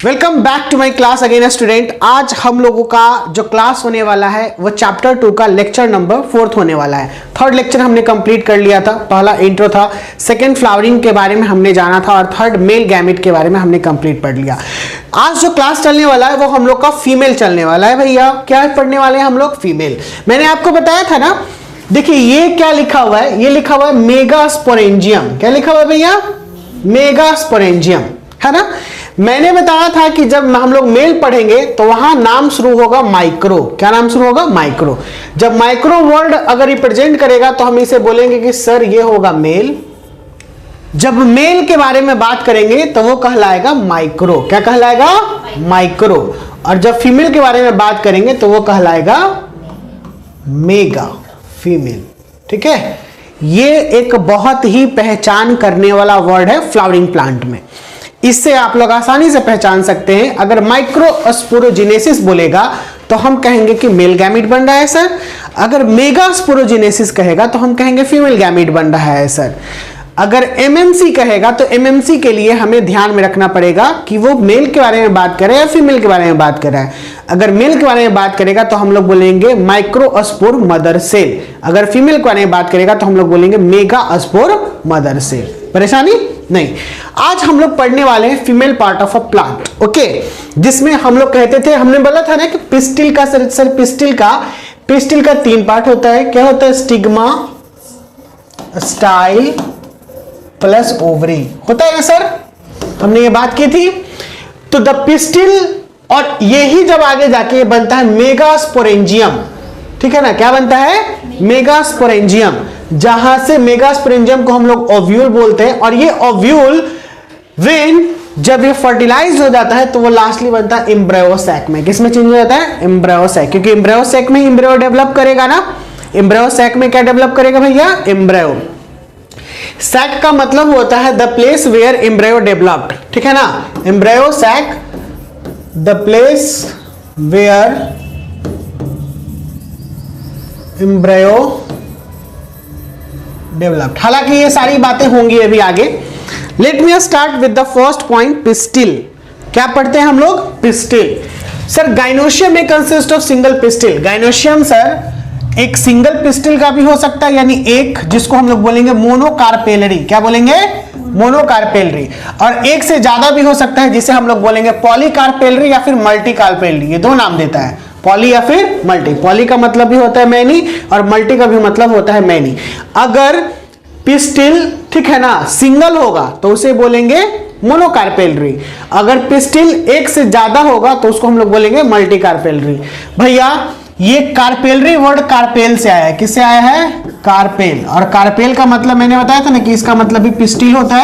Welcome back to my class again student. आज हम लोगों का जो क्लास होने वाला है वो चैप्टर 2 का लेक्चर नंबर 4 होने वाला है। थर्ड लेक्चर हमने कंप्लीट कर लिया था, पहला इंट्रो था, सेकंड फ्लावरिंग के बारे में हमने जाना था और थर्ड मेल गैमेट के बारे में हमने कंप्लीट पढ़ लिया। आज जो क्लास चलने वाला है वो हम लोग का फीमेल चलने वाला है। भैया क्या पढ़ने वाले हैं हम लोग? फीमेल। मैंने आपको बताया था ना, देखिए ये क्या लिखा हुआ है, ये लिखा हुआ है मेगास्पोरेंजियम। क्या लिखा हुआ है भैया? मेगास्पोरेंजियम, है ना। मैंने बताया था कि जब हम लोग मेल पढ़ेंगे तो वहां नाम शुरू होगा माइक्रो। क्या नाम शुरू होगा? माइक्रो। जब माइक्रो वर्ड अगर रिप्रेजेंट करेगा तो हम इसे बोलेंगे कि सर ये होगा मेल। जब मेल के बारे में बात करेंगे तो वो कहलाएगा माइक्रो। क्या कहलाएगा? माइक्रो। और जब फीमेल के बारे में बात करेंगे तो वो कहलाएगा मेगा, फीमेल। ठीक है, ये एक बहुत ही पहचान करने वाला वर्ड है फ्लावरिंग प्लांट में। इससे आप लोग आसानी से पहचान सकते हैं। अगर माइक्रोस्पोरोजेनेसिस बोलेगा तो हम कहेंगे कि मेल गैमेट बन रहा है सर। अगर मेगास्पोरोजेनेसिस कहेगा तो हम कहेंगे फीमेल गैमेट बन रहा है सर। अगर एमएमसी कहेगा तो एमएमसी के लिए हमें ध्यान में रखना पड़ेगा कि वो मेल के बारे में बात करे या फीमेल के बारे में बात कर रहा है। अगर मेल के बारे में बात करेगा तो हम लोग बोलेंगे माइक्रोस्पोर मदर सेल। अगर फीमेल के बारे में बात करेगा तो हम लोग बोलेंगे मेगास्पोर मदर सेल। परेशानी नहीं। आज हम लोग पढ़ने वाले हैं female part of a plant, okay, जिसमें हम लोग कहते थे, हमने बोला था ना कि पिस्टिल का सर पिस्टिल का 3 पार्ट होता है। क्या होता है? स्टिग्मा, स्टाइल प्लस ओवरी होता है सर। हमने ये बात की थी। तो द पिस्टिल, और यही जब आगे जाके बनता है मेगास्पोरेंजियम। ठीक है ना, क्या बनता है? मेगास्पोरेंजियम। जहां से मेगास्पोरेंजियम को हम लोग ओव्यूल बोलते हैं। और ये ओव्यूल जब ये फर्टिलाइज हो जाता है तो वो लास्टली बनता है एम्ब्रियोसैक में। किसमें चेंज हो जाता है? एम्ब्रियोसैक। क्योंकि एम्ब्रियोसैक में एम्ब्रियो डेवलप करेगा ना। एम्ब्रियोसैक में क्या डेवलप करेगा भैया? एम्ब्रियो। सैक का मतलब होता है the place where embryo developed. ठीक है ना, embryo sac the place where embryo developed. हालांकि ये सारी बातें होंगी अभी आगे। Let me start with the first point, pistil. क्या पढ़ते हैं हम लोग? पिस्टिल। सर गाइनोशियम में consist of single pistil. Gynoecium sir एक सिंगल पिस्टिल का भी हो सकता है, यानी एक, जिसको हम लोग बोलेंगे मोनोकार्पेलरी। क्या बोलेंगे? मोनोकार्पेलरी। और एक से ज्यादा भी हो सकता है, जिसे हम लोग बोलेंगे पॉलीकार्पेलरी या फिर मल्टीकार्पेलरी। ये 2 नाम देता है, पॉली या फिर मल्टी। पॉली का मतलब भी होता है मैनी और मल्टी का भी मतलब होता है मैनी। अगर पिस्टिल, ठीक है ना, सिंगल होगा तो उसे बोलेंगे मोनोकार्पेलरी। अगर पिस्टिल एक से ज्यादा होगा तो उसको हम लोग बोलेंगे मल्टीकार्पेलरी। भैया ये कार्पेलरी वर्ड कार्पेल से आया है। किससे आया है? कार्पेल। और कार्पेल का मतलब मैंने बताया था ना कि इसका मतलब भी पिस्टिल होता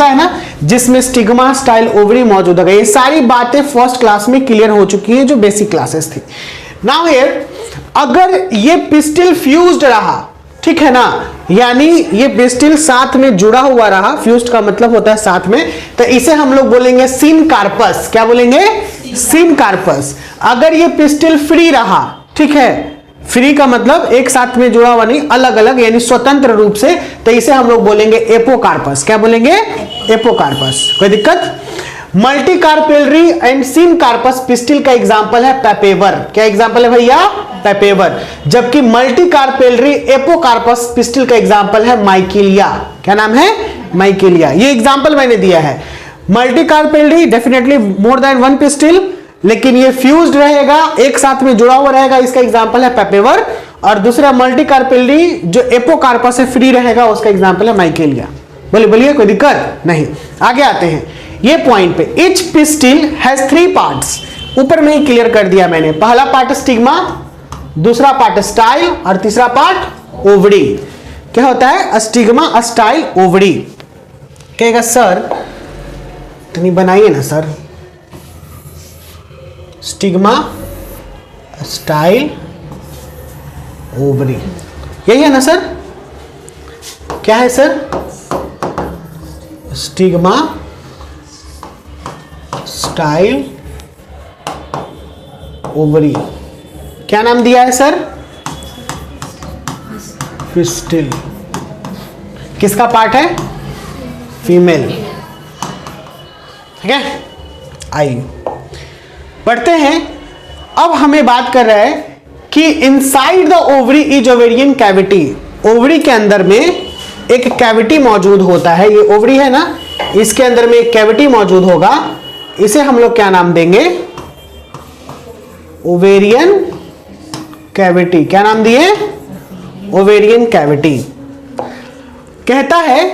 है ना, जिसमें स्टिग्मा, स्टाइल, ओवरी मौजूद है। ये सारी बातें फर्स्ट क्लास में क्लियर हो चुकी हैं, जो बेसिक क्लासेस थी। नाउ हियर, अगर ये पिस्टिल फ्यूज्ड रहा, ठीक है ना, यानी ये पिस्टिल साथ में जुड़ा हुआ रहा, फ्यूज्ड का मतलब होता है साथ में, तो इसे हम लोग बोलेंगे सिनकार्पस। क्या बोलेंगे? सिनकार्पस। अगर ये पिस्टिल फ्री रहा, ठीक है, फ्री का मतलब एक साथ में जुड़ा हुआ नहीं, अलग अलग यानी स्वतंत्र रूप से, तो इसे हम लोग बोलेंगे एपोकार्पस। क्या बोलेंगे? एपोकार्पस। कोई दिक्कत? मल्टीकार्पेलरी एंड सिनकार्पस पिस्टिल का एग्जांपल है पेपेवर। क्या एग्जांपल है भैया? पेपेवर। जबकि मल्टीकार्पेलरी एपोकार्पस पिस्टिल का एग्जांपल है माइकेलिया। क्या नाम है? माइकेलिया। ये एग्जांपल मैंने दिया है। मल्टीकार्पेलरी डेफिनेटली मोर देन 1 पिस्टिल, लेकिन ये फ्यूज्ड रहेगा, एक साथ में जुड़ा हुआ रहेगा, इसका एग्जांपल है पेपेवर। और दूसरा मल्टीकार्पेलरी जो एपोकार्पस से फ्री रहेगा, उसका एग्जांपल है माइकेलिया। बोलिए कोई दिक्कत नहीं। आगे आते हैं ये पॉइंट पे। Each pistil has 3 parts. ऊपर में ही क्लियर कर दिया मैंने। पहला पार्ट स्टिग्मा, दूसरा पार्ट स्टाइल और तीसरा पार्ट ओवरी। क्या होता है? Stigma, style, ovary. कहेगा सर नहीं बनाइए ना सर। स्टिग्मा, स्टाइल, ओवरी, यही है ना सर? क्या है सर? Stigma, style, ovary. क्या नाम दिया है सर? पिस्टिल। किसका पार्ट है? फीमेल। ठीक है, आई। पढ़ते हैं। अब हमें बात कर रहा है कि inside the ovary is ovarian cavity. Ovary के अंदर में एक कैविटी मौजूद होता है, ये ओवरी है ना, इसके अंदर में एक कैविटी मौजूद होगा, इसे हम लोग क्या नाम देंगे? Ovarian cavity. क्या नाम दिए? Ovarian cavity. कहता है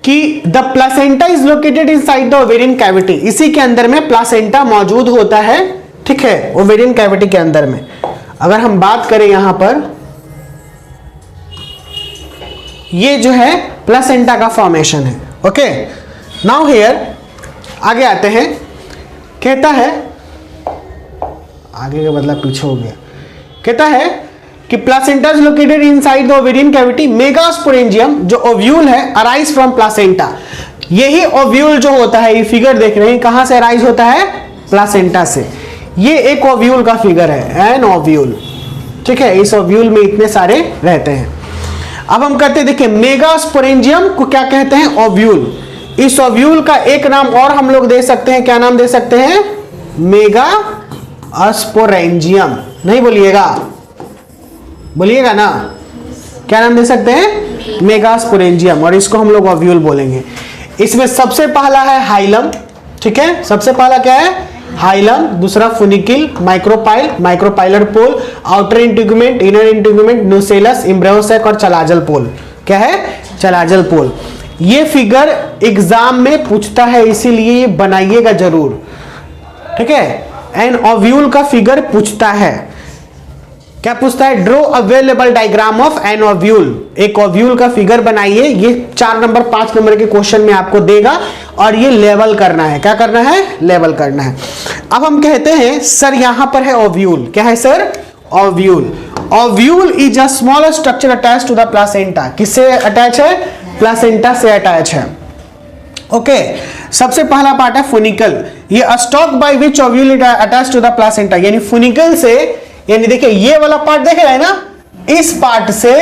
कि the placenta is located inside the ovarian cavity. इसी के अंदर में प्लासेंटा मौजूद होता है, ठीक है, ओवेरियन कैविटी के अंदर में। अगर हम बात करें यहां पर, ये जो है प्लासेंटा का फॉर्मेशन है। ओके, नाउ हियर आगे आते हैं। कहता है, आगे का मतलब पीछे हो गया। कहता है कि placenta is located inside the ovarian cavity. Megasporangium जो ओव्यूल है अराइज फ्रॉम प्लासेंटा। यही ओव्यूल जो होता है, ये फिगर देख रहे हैं, कहां से अराइज होता है? प्लासेंटा से। ये एक ओव्यूल का फिगर है, एन ओव्यूल, ठीक है। इस ओव्यूल में इतने सारे रहते हैं। अब हम कहते हैं, देखिए, मेगास्पोरेंजियम को क्या कहते हैं? ओव्यूल। इस ओव्यूल का एक नाम और हम लोग दे सकते हैं, क्या नाम दे सकते हैं? मेगास्पोरेंजियम। नहीं बोलिएगा, बोलिएगा ना, क्या नाम दे सकते हैं? मेगास्पोरेंजियम। और इसको हम लोग ओव्यूल बोलेंगे। इसमें सबसे पहला है हाइलम, ठीक है, सबसे पहला क्या है? हाइलम। दूसरा funicle, micropyle, micropylar pole, outer integument, inner integument, nucellus, embryo sac और चलाजल पोल। क्या है? चलाजल पोल। ये फिगर एग्जाम में पूछता है, इसीलिए ये बनाइएगा जरूर, ठीक है। एन ओव्यूल का फिगर पूछता है। क्या पूछता है? Draw available diagram of an ovule. एक ओव्यूल का फिगर बनाइए। ये 4 नंबर 5 नंबर के क्वेश्चन में आपको देगा और ये लेवल करना है। क्या करना है? लेवल करना है। अब हम कहते हैं सर यहां पर है ओव्यूल। क्या है sir? Ovule. Ovule is a small structure attach to the placenta. किससे अटैच है? प्लासेंटा से अटैच है। ओके, सबसे पहला पार्ट है फुनिकल। ये stalk by which ovule is attach to the placenta, यानी फुनिकल से, यानी देखिए ये वाला पार्ट देख रहे हैं ना, इस पार्ट से,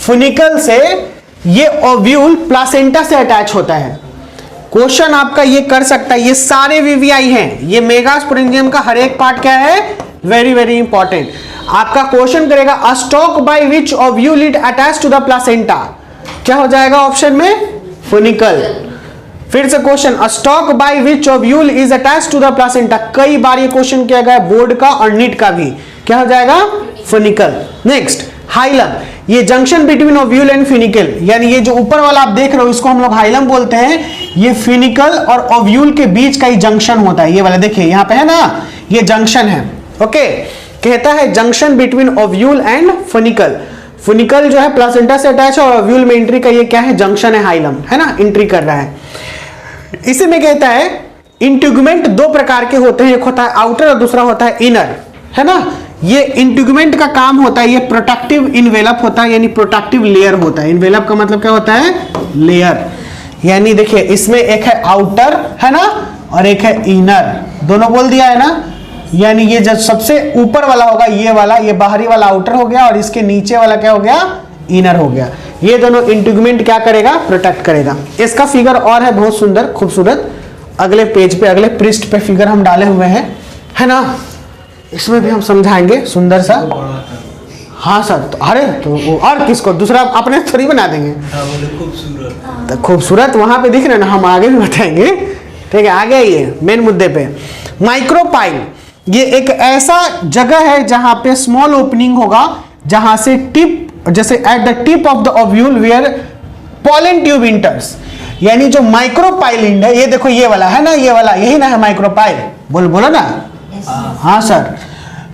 फुनिकल से, ये ओव्यूल प्लासेंटा से अटैच होता है। क्वेश्चन आपका ये कर सकता है, ये सारे वीवीआई हैं, ये मेगास्पोरेंजियम का हर एक पार्ट क्या है? Very very important. आपका क्वेश्चन करेगा stalk by which ovule is attach to the placenta. क्या हो जाएगा ऑप्शन में? फुनिकल। फिर से question, stalk by which ovule is attach to the placenta. कई बार ये क्वेश्चन किया गया बोर्ड का और नीट का भी। क्या हो जाएगा? फुनिकल। Next, hilum. ये junction between ovule and funicle, यानी ये जो ऊपर वाला आप देख रहे हो इसको हम लोग हाइलम बोलते हैं। ये फिनिकल और ओव्यूल के बीच का ही जंक्शन होता है। ये वाला देखिए यहां पे है ना, ये जंक्शन है। ओके, कहता है जंक्शन बिटवीन ओव्यूल एंड फुनिकल। फुनिकल जो है प्लासेंटा से अटैच है और ओव्यूल में एंट्री का ये क्या है? जंक्शन है, हाइलम है ना, एंट्री कर रहा है। इसी में कहता है इंटीग्यूमेंट 2 प्रकार के होते हैं, एक होता है आउटर और दूसरा होता है इनर, है ना। ये इंटीग्यूमेंट का काम होता है, ये प्रोटेक्टिव इनवेलप होता है, यानी प्रोटेक्टिव लेयर होता है। इनवेलप का मतलब क्या होता है? लेयर। यानी देखिए इसमें एक है आउटर, है ना, और एक है इनर, दोनों बोल दिया है ना। यानी ये जो सबसे ऊपर वाला होगा ये वाला, ये बाहरी वाला आउटर हो गया और इसके नीचे वाला क्या हो गया? इनर हो गया। ये दोनों इंटीग्यूमेंट क्या करेगा? प्रोटेक्ट करेगा। इसका फिगर और है बहुत सुंदर खूबसूरत, अगले पेज पे, अगले पृष्ठ पे फिगर हम डाले हुए हैं, है ना। इसमें भी हम समझाएंगे सुंदर सा। हाँ सर, तो अरे तो और किसको? दूसरा अपने थोड़ी बना देंगे। खूबसूरत, खूबसूरत वहां पे दिख रहे ना, हम आगे भी बताएंगे, ठीक है। आगे आइए मेन मुद्दे पे। माइक्रोपाइल, ये एक ऐसा जगह है जहां पे स्मॉल ओपनिंग होगा, जहां से टिप, जैसे at the tip of the ovule where pollen tube enters. यानी जो माइक्रोपाइलिंड है, ये देखो ये वाला है ना, ये वाला, यही ना है माइक्रोपाइल, बोलो ना। हाँ सर,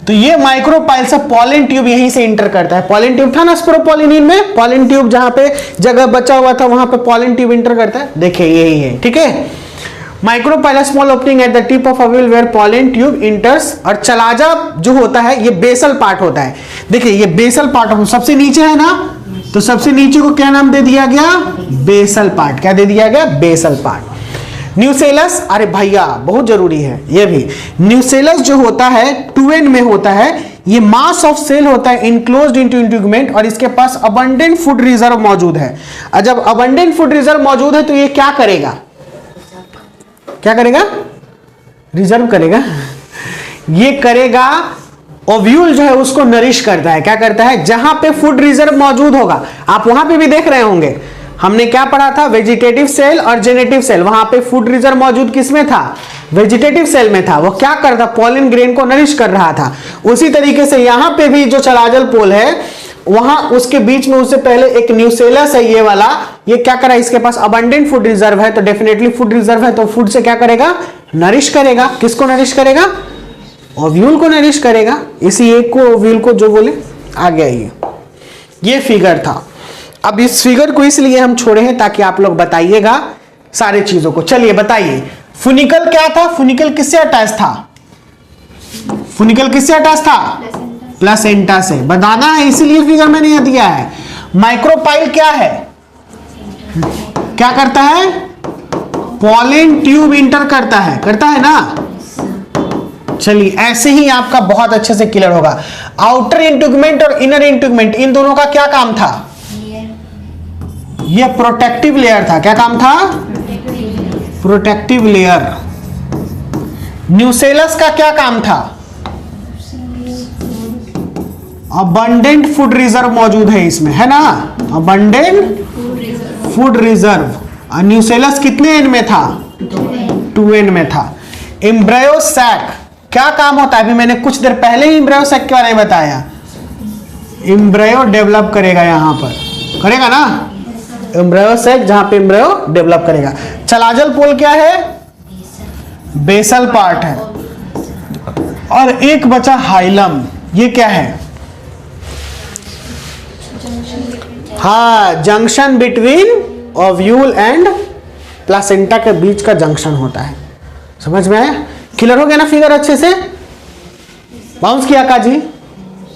तो ये माइक्रोपाइल से पॉलन ट्यूब यहीं से इंटर करता है। पॉलन ट्यूब था ना स्पोरोपोलिनिन में, पॉलन ट्यूब जहां पे जगह बचा हुआ था वहां पे पॉलन ट्यूब इंटर करता है। देखिए यही है, ठीक है। Micropyle small opening at the tip of ovule where pollen tube enters. और चलाजा जो होता है ये बेसल पार्ट होता है। देखिए ये बेसल पार्ट सबसे नीचे है ना, तो सबसे नीचे को क्या नाम दे दिया गया? Basal part. क्या दे दिया गया? Basal part. न्यूसेलस, अरे भैया बहुत जरूरी है ये भी। न्यूसेलस जो होता है 2n में होता है, ये मास ऑफ सेल होता है इनक्लोज्ड इनटू इंटीग्यूमेंट, और इसके पास अबंडेंट फूड रिजर्व मौजूद है। और जब अबंडेंट फूड रिजर्व मौजूद है तो ये क्या करेगा? क्या करेगा? रिजर्व करेगा, ये करेगा ओव्यूल जो है उसको नरिश करता है। क्या करता है? जहां पे फूड रिजर्व मौजूद होगा, आप वहां पे भी देख रहे होंगे, हमने क्या पढ़ा था? वेजिटेटिव सेल और जेनेटिव सेल। वहां पे फूड रिजर्व मौजूद किसमें था? वेजिटेटिव सेल में था। वो क्या करता? पॉलन ग्रेन को नरिश कर रहा था। उसी तरीके से यहां पे भी जो चलाजल पोल है, वहां उसके बीच में उससे पहले एक न्यूसेलस है, ये वाला, ये क्या करा? इसके पास अबंडेंट फूड रिजर्व है, तो डेफिनेटली फूड रिजर्व है तो फूड से क्या करेगा? नरिश करेगा। किसको नरिश करेगा? ओव्यूल को नरिश करेगा। इसी एक को ओव्यूल को जो बोले आ गया। ये फिगर था। अब इस फिगर को इसलिए हम छोड़े हैं ताकि आप लोग बताइएगा सारे चीजों को। चलिए बताइए, फुनिकल क्या था? फुनिकल किससे अटैच था? फुनिकल किससे अटैच था? प्लेसेंटा से। बताना है, इसीलिए फिगर मैंने यह दिया है। माइक्रोपाइल क्या है? क्या करता है? पॉलन ट्यूब इंटर करता है ना। चलिए, ऐसे ही आपका बहुत अच्छे से क्लियर होगा। आउटर इंटुगमेंट और इनर इंटुगमेंट, इन दोनों का क्या काम था? ये प्रोटेक्टिव लेयर था। क्या काम था? Protective layer. न्यूसेलस का क्या काम था? अबंडेंट फूड रिजर्व मौजूद है इसमें, है ना? Abundant food reserve. न्यूसेलस कितने एन में था? 2n में था। एम्ब्रायो सैक क्या काम होता है? अभी मैंने कुछ देर पहले ही एम्ब्रायो सैक के बारे में बताया। एम्ब्रायो डेवलप करेगा, यहां पर करेगा ना एम्ब्रायो सैक, जहां पे एम्ब्रायो डेवलप करेगा। चलाजल पोल क्या है? बेसल पार्ट है। और एक बचा हाइलम, ये क्या है? हाँ, junction between ovule and placenta के बीच का जंक्शन होता है। समझ में आया? क्लियर हो गया ना फिगर? अच्छे से बाउंस किया का जी?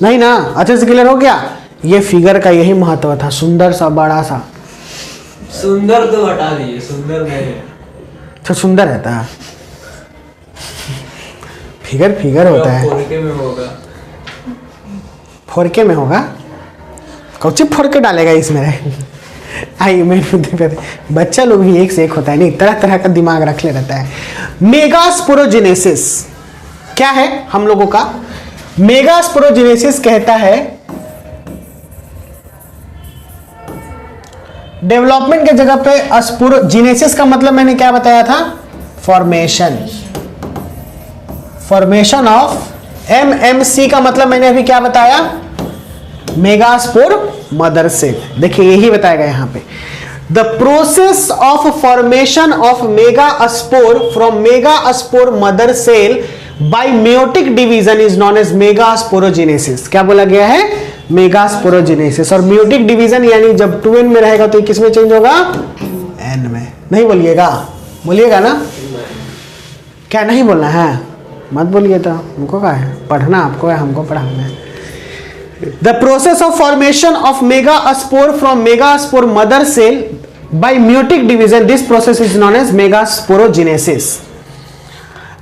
नहीं ना? अच्छे से क्लियर हो गया? ये फिगर का यही महत्व था, सुंदर सा, बड़ा सा। सुंदर तो हटा दिए, सुंदर नहीं है। तो सुंदर रहता है फिगर, फिगर होता है। फोरके में होगा, फोरके में होगा। कौची फोरके डालेगा इसमें? आइए मेन मुद्दे पे। बच्चा लोग भी एक से एक होता है, नहीं तरह तरह का दिमाग रख ले रहता है। मेगास्पोरोजेनेसिस क्या है हम लोगों का? मेगास्पोरोजेनेसिस कहता है डेवलपमेंट के जगह पे स्पोरोजेनेसिस का मतलब मैंने क्या बताया था? फॉर्मेशन। फॉर्मेशन ऑफ एमएमसी का मतलब मैंने अभी क्या बताया? Megaspore mother cell. देखिए यही बताएगा यहां पे, the process of formation of megaspore from megaspore mother cell by meiotic division is known as megasporogenesis. क्या बोला गया है? मेगास्पोरोजेनेसिस। और मेयोटिक डिवीजन यानी जब 2n में रहेगा तो किस में चेंज होगा? n में। नहीं बोलिएगा? बोलिएगा ना? क्या नहीं बोलना है? मत बोलिए तो हमको क्या है? पढ़ना आपको है, हमको पढ़ाना है। The process of formation of megaspore from megaspore mother cell by meiotic division, this process is known as megasporogenesis.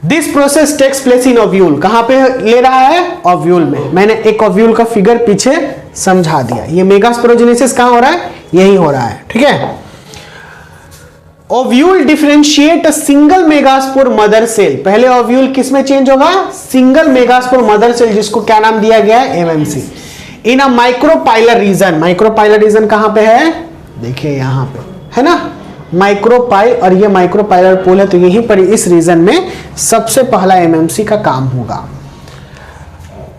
This process takes place in ovule. कहां पे ले रहा है? ओव्यूल में। मैंने एक ओव्यूल का फिगर पीछे समझा दिया। ये मेगास्पोरोजेनेसिस कहां हो रहा है? यही हो रहा है, ठीक है। Ovule differentiate single megaspore mother cell. पहले ओव्यूल किस में चेंज होगा? सिंगल मेगास्पोर मदर सेल, जिसको क्या नाम दिया गया है? एमएमसी। इन अ माइक्रोपाइलर रीजन। माइक्रोपाइलर रीजन कहां पे है? देखिए यहां पे है ना, माइक्रोपाइल। और ये माइक्रोपाइलर पोल है, तो यहीं पर इस रीजन में सबसे पहला एमएमसी का काम होगा।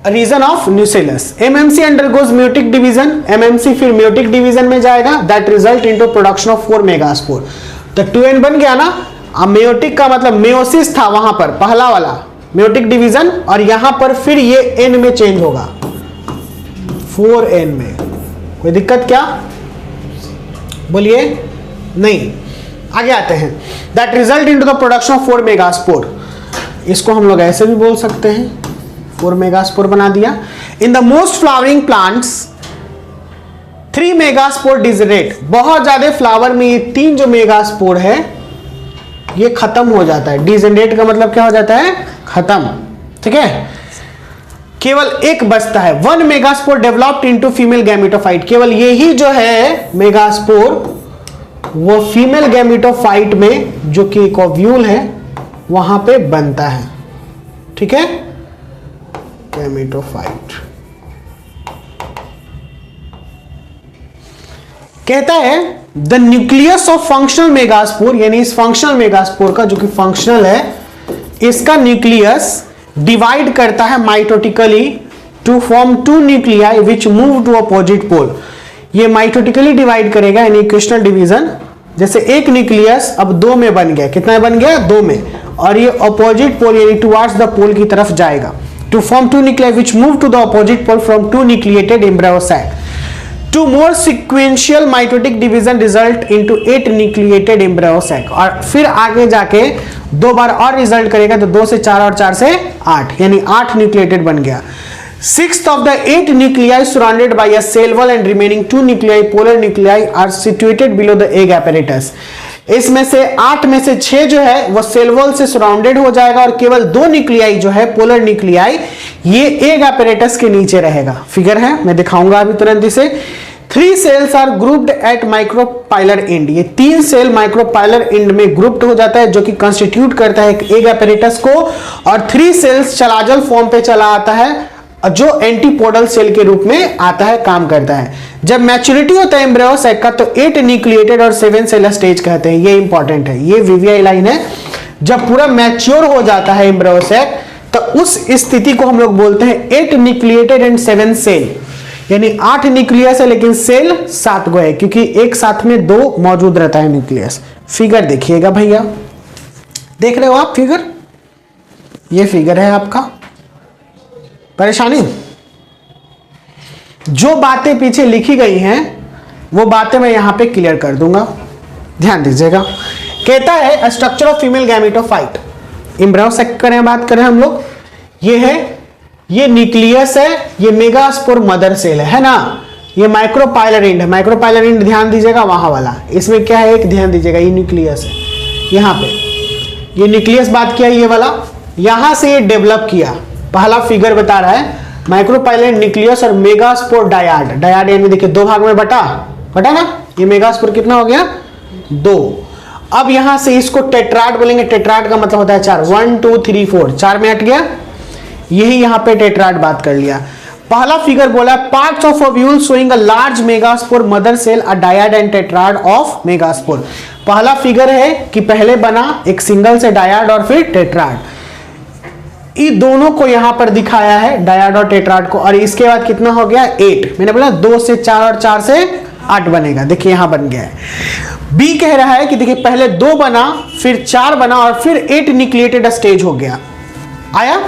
Region of nucellus. MMC undergoes meiotic division. MMC फिर मेयोटिक डिवीजन में जाएगा, that result into production of 4 megaspore. तो 2n बन गया ना। अब मेयोटिक का मतलब मेयोसिस था वहां पर, पहला वाला मेयोटिक डिवीजन, और यहां पर फिर ये n में चेंज होगा, 4n में। कोई दिक्कत क्या? बोलिए नहीं। आगे आते हैं। That result into the production of 4 megaspore. इसको हम लोग ऐसे भी बोल सकते हैं, 4 मेगास्पोर बना दिया। In the most flowering plants 3 megaspore degenerate. बहुत ज्यादा फ्लावर में ये 3 जो मेगास्पोर है ये खत्म हो जाता है। डिजनरेट का मतलब क्या हो जाता है? खत्म, ठीक है। केवल एक बचता है। 1 megaspore developed into female gametophyte. केवल यही जो है मेगास्पोर वो फीमेल गैमेटोफाइट में, जो कि एक ओव्यूल है, वहां पे बनता है। ठीक है, गैमेटोफाइट कहता है the nucleus of functional megaspore, यानी इस फंक्शनल मेगास्पोर का जो कि फंक्शनल है, इसका न्यूक्लियस डिवाइड करता है mitotically to form two nuclei which move to opposite pole. ये माइटोटिकली डिवाइड करेगा, यानी इक्वेशनल डिवीजन। जैसे एक न्यूक्लियस अब दो में बन गया, कितना बन गया, दो में, और ये अपोजिट पोल यानी टुवर्ड्स द पोल की तरफ जाएगा। To form two nuclei which move to the opposite pole from two nucleated embryo sac. Two more sequential mitotic division result into 8 nucleated embryo sac. और फिर आगे जाके दो बार और रिजल्ट करेगा, तो 2 से 4 और 4 से 8, यानी 8 न्यूक्लिएटेड बन गया। 6th of the 8 nuclei surrounded by a cell wall and remaining 2 nuclei, polar nuclei, are situated below the egg apparatus. इसमें से 8 में से 6 जो है वो सेल वॉल से सराउंडेड हो जाएगा और केवल 2 न्यूक्लियाई जो है पोलर न्यूक्लियाई ये एग apparatus के नीचे रहेगा। फिगर है, मैं दिखाऊंगा अभी तुरंत इसे। 3 cells are grouped at micropylar end। ये 3 सेल माइक्रोपाइलर एंड में ग्रुप्ड हो जाता है, जो कि कंस्टिट्यूट करता है एक एग apparatus को। और 3 cells चलाजल फॉर्म पे चला आता है, जो एंटीपोडल सेल के रूप में आता है, काम करता है। जब मैच्योरिटी होता है एम्ब्रायो सैक का, तो 8 न्यूक्लिएटेड और 7 सेल स्टेज कहते हैं। ये इंपॉर्टेंट है, ये वीवीआई लाइन है। जब पूरा मैच्योर हो जाता है एम्ब्रायो सैक, तो उस स्थिति को हम लोग बोलते हैं 8 न्यूक्लिएटेड एंड 7 सेल, यानी 8 न्यूक्लियस है लेकिन सेल 7 गो है, क्योंकि एक साथ में 2 मौजूद रहता है न्यूक्लियस। फिगर देखिएगा भैया, देख रहे हो आप फिगर, ये फिगर है आपका। परेशानी, जो बातें पीछे लिखी गई हैं वो बातें मैं यहां पे क्लियर कर दूंगा, ध्यान दीजिएगा। कहता है structure of female gametophyte, embryo sac करें बात करें हम लोग, ये है, ये न्यूक्लियस है, ये मेगास्पोर मदर सेल है ना, ये माइक्रोपाइलर एंड है। माइक्रोपाइलर एंड ध्यान दीजिएगा वहां वाला, इसमें क्या है, एक ध्यान दीजिएगा, ये न्यूक्लियस है। यहां पे ये न्यूक्लियस बात किया, ये वाला यहां से ये डेवलप किया। पहला फिगर बता रहा है माइक्रोपाइलर न्यूक्लियस और मेगास्पोर डायाड। डायाड यानी देखिए 2 भाग में बटा ना, ये मेगास्पोर कितना हो गया, 2। अब यहां से इसको टेट्राड बोलेंगे। टेट्राड का मतलब होता है 4, 1 2 3 4, 4 में हट गया, यही यहां पे टेट्राड बात कर लिया। पहला फिगर बोला parts of ovule showing a large megaspore mother cell, a dyad and tetrad of megaspore. पहला फिगर है कि पहले बना एक सिंगल से डायाड और फिर टेट्राड, इन दोनों को यहां पर दिखाया है, डायाड और टेट्राड को। और इसके बाद कितना हो गया, 8। मैंने बोला 2 से 4 और 4 से 8 बनेगा, देखिए यहां बन गया है। बी कह रहा है कि देखिए पहले 2 बना, फिर 4 बना और फिर 8 न्यूक्लिएटेड स्टेज हो गया। आया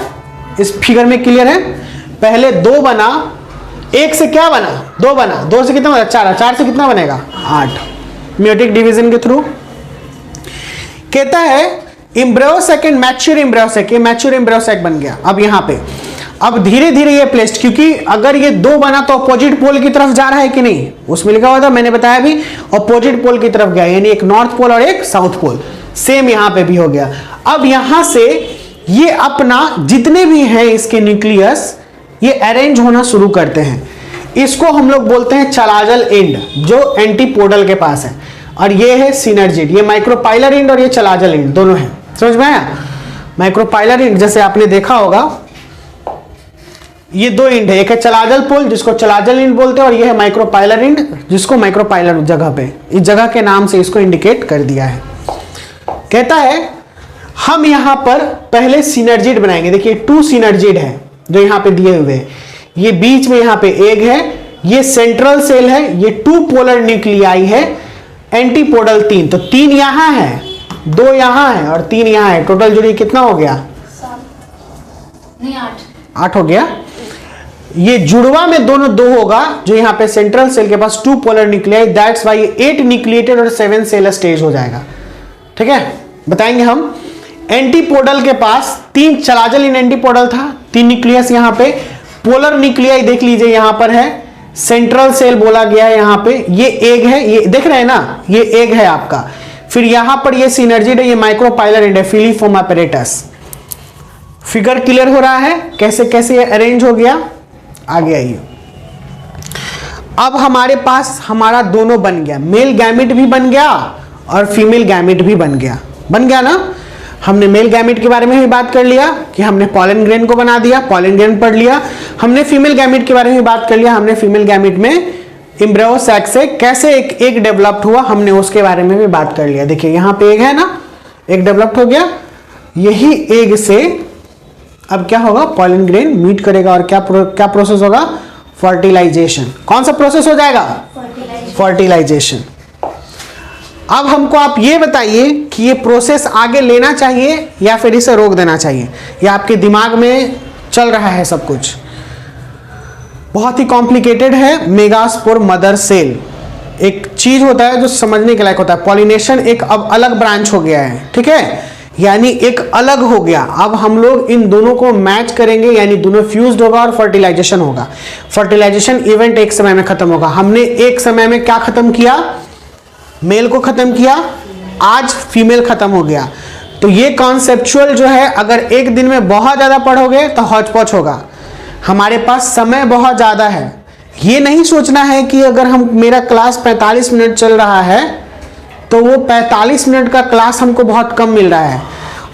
इस फिगर में, क्लियर है। पहले 2 बना, 1 से क्या बना, 2 बना, 2 से कितना बना, 4, 4 से कितना बनेगा, 8, म्यूटिक डिवीजन के थ्रू। कहता है embryo sac and mature embryo sac, ये मैच्योर एम्ब्रायो सैक बन गया। अब यहाँ पे अब धीरे धीरे ये प्लेस्ड, क्योंकि अगर ये 2 बना तो अपोजिट पोल की तरफ जा रहा है कि नहीं, उसमें लिखा हुआ था, मैंने बताया भी अपोजिट पोल की तरफ गया, यानी एक नॉर्थ पोल और एक साउथ पोल। सेम यहाँ पे भी हो गया। अब यहां से ये अपना जितने भी हैं इसके न्यूक्लियस, ये अरेंज होना शुरू करते हैं। इसको हम लोग बोलते हैं चलाजल एंड, जो एंटीपोडल के पास है। और ये है सिनर्जिड, ये माइक्रोपाइलर एंड और ये चलाजल एंड दोनों है, समझ में आया। माइक्रोपाइलर एंड जैसे आपने देखा होगा, ये 2 एंड है, एक है चलाजल पोल जिसको चलाजल एंड बोलते हैं, और ये है माइक्रोपाइलर एंड जिसको माइक्रोपाइलर जगह पे, इस जगह के नाम से इसको इंडिकेट कर दिया है। कहता है हम यहां पर पहले सिनर्जिड बनाएंगे। देखिए 2 सिनर्जिड है जो यहां पे दिए हुए हैं, ये बीच में यहां पे एग है, ये सेंट्रल सेल है, ये 2 पोलर न्यूक्लियाई है, एंटीपोडल 3, तो 3 यहां है, 2 यहां है और 3 यहां है। टोटल जोड़ी कितना हो गया, 8 हो गया। ये जुड़वा में दोनों 2 होगा, जो यहां पे सेंट्रल सेल के पास 2 polar nuclei, that's why 8 nucleated और 7 सेल स्टेज हो जाएगा। ठीक है, बताएंगे हम। एंटीपोडल के पास 3 चलाजल इन एंटीपोडल था, 3 न्यूक्लियस यहां पे, पोलर न्यूक्लियाई देख लीजिए यहां पर है, सेंट्रल सेल बोला गया है यहां पे, ये एग है, ये देख रहे हैं ना, ये एग है आपका। फिर यहां पर ये सिनर्जिड है, ये माइक्रोपाइलर एंड है, फिलीफॉर्म apparatus। फिगर क्लियर हो रहा है कैसे कैसे ये अरेंज हो गया। आगे आइए, अब हमारे पास हमारा दोनों बन गया, मेल गैमेट भी बन गया और फीमेल गैमेट भी बन गया ना। हमने मेल गैमेट के बारे में भी बात कर लिया कि हमने पॉलन ग्रेन को बना दिया, पॉलन ग्रेन पढ़ लिया। हमने फीमेल गैमेट के बारे में बात कर लिया, हमने फीमेल गैमेट में एम्ब्रियो सैक से कैसे एक एग डेवलप्ड हुआ, हमने उसके बारे में भी बात कर लिया। देखिए यहाँ पे एग है ना, एग डेवलप्ड हो गया, यही एग से अब क्या होगा, पॉलन ग्रेन मीट करेगा और क्या प्रोसेस होगा, फर्टिलाइजेशन। कौन सा प्रोसेस हो जाएगा, फर्टिलाइजेशन। अब हमको आप ये बताइए कि ये प्रोसेस आगे लेना चाहिए या फिर इसे रोक देना चाहिए, या आपके दिमाग में चल रहा है सब कुछ। बहुत ही कॉम्प्लिकेटेड है मेगास्पोर मदर सेल, एक चीज होता है जो समझने के लायक होता है। पॉलिनेशन एक अब अलग ब्रांच हो गया है, ठीक है, यानी एक अलग हो गया। अब हम लोग इन दोनों को मैच करेंगे, यानी दोनों फ्यूज्ड होगा और फर्टिलाइजेशन होगा। फर्टिलाइजेशन इवेंट एक समय में खत्म होगा। हमने एक समय में क्या खत्म किया, मेल को खत्म किया, आज फीमेल खत्म हो गया। तो ये कॉन्सेप्चुअल जो है, अगर एक दिन में बहुत ज्यादा पढ़ोगे तो हौच पौच होगा। हमारे पास समय बहुत ज्यादा है। ये नहीं सोचना है कि अगर हम मेरा क्लास 45 मिनट चल रहा है तो वो 45 मिनट का क्लास हमको बहुत कम मिल रहा है।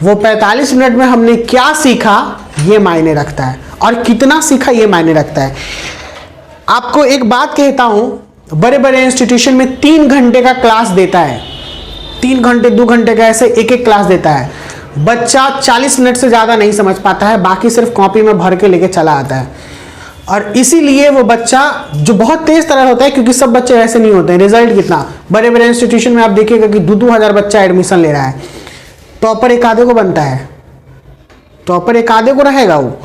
वो 45 मिनट में हमने क्या सीखा ये मायने रखता है, और कितना सीखा ये मायने रखता है। आपको एक बात कहता हूं, बड़े बड़े इंस्टीट्यूशन में 3 घंटे का क्लास देता है, 3 घंटे 2 घंटे का ऐसे एक एक क्लास देता है। बच्चा 40 मिनट से ज्यादा नहीं समझ पाता है, बाकी सिर्फ कॉपी में भर के लेके चला आता है। और इसीलिए वो बच्चा जो बहुत तेज तरह होता है, क्योंकि सब बच्चे वैसे नहीं होते हैं। रिजल्ट कितना, बड़े बड़े इंस्टीट्यूशन में आप देखिएगा कि 2-2 हजार बच्चा एडमिशन ले रहा है, टॉपर एक आधे को बनता है, टॉपर एक आधे को रहेगा वो।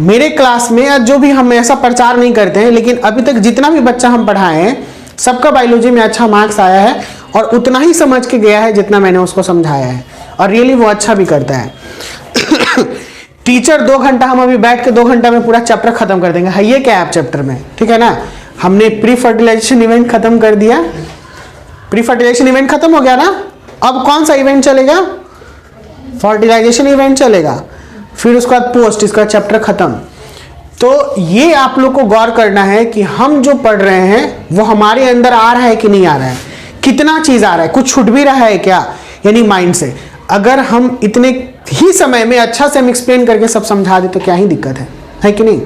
मेरे क्लास में, या जो भी, हम ऐसा प्रचार नहीं करते हैं, लेकिन अभी तक जितना भी बच्चा हम पढ़ाए हैं सबका बायोलॉजी में अच्छा मार्क्स आया है, और उतना ही समझ के गया है जितना मैंने उसको समझाया है, और रियली वो अच्छा भी करता है। टीचर 2 घंटा, हम अभी बैठ के 2 घंटा में पूरा चैप्टर खत्म कर देंगे। है ये क्या है चैप्टर में, ठीक है ना। हमने प्री फर्टिलाइजेशन इवेंट खत्म कर दिया, प्री फर्टिलाइजेशन इवेंट खत्म हो गया ना। अब कौन सा इवेंट चलेगा, फर्टिलाइजेशन इवेंट चलेगा, फिर उसके बाद पोस्ट, इसका चैप्टर खत्म। तो ये आप लोग को गौर करना है कि हम जो पढ़ रहे हैं वो हमारे अंदर आ रहा है कि नहीं आ रहा है, कितना चीज आ रहा है, कुछ छूट भी रहा है क्या, यानी माइंड से। अगर हम इतने ही समय में अच्छा से हम एक्सप्लेन करके सब समझा दे तो क्या ही दिक्कत है कि नहीं।